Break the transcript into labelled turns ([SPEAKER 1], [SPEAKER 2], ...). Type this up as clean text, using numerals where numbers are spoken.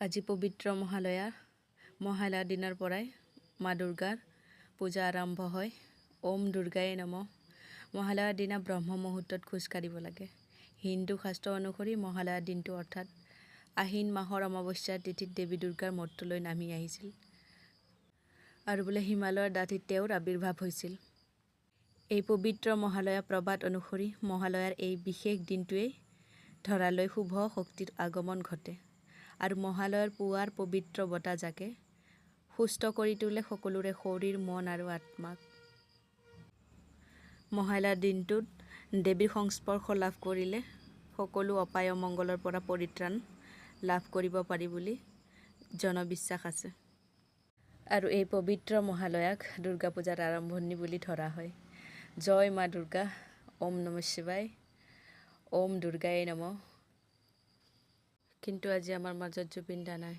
[SPEAKER 1] আজি পবিত্ৰ মহালয়াৰ দিনৰ পৰাই মা দুৰ্গাৰ পূজা আৰম্ভ হয়। ওম দুৰ্গায়ে নমঃ। মহালয়াৰ দিনা ব্ৰহ্ম মুহূৰ্তত খোজ কাঢ়িব লাগে। হিন্দু শাস্ত্ৰ অনুসৰি মহালয়াৰ দিনটো অৰ্থাৎ আহিন মাহৰ অমাৱস্যাৰ তিথিত দেৱী দুৰ্গাৰ মৰ্ত্যলৈ নামি আহিছিল আৰু বোলে হিমালয়ৰ দাঁতিত তেওঁৰ আৱিৰ্ভাৱ হৈছিল। এই পবিত্ৰ মহালয়া প্ৰবাদ অনুসৰি মহালয়াৰ এই বিশেষ দিনটোৱেই ধৰালৈ শুভ শক্তিৰ আগমন ঘটে আৰু মহালয়ৰ পুৱাৰ পবিত্ৰ বতাহজাকে সুস্থ কৰি তোলে সকলোৰে শৰীৰ, মন আৰু আত্মাক। মহালয়াৰ দিনটোত দেৱীৰ সংস্পৰ্শ লাভ কৰিলে সকলো অপায় অমংগলৰ পৰা পৰিত্ৰাণ লাভ কৰিব পাৰি বুলি জনবিশ্বাস আছে আৰু এই পবিত্ৰ মহালয়াক দুৰ্গা পূজাৰ আৰম্ভণি বুলি ধৰা হয়। জয় মা দুৰ্গা। ওম নমঃ শিৱায়। ওম দুৰ্গায়ে নমঃ। কিন্তু আজি আমাৰ মাজত জুবিন দা নাই।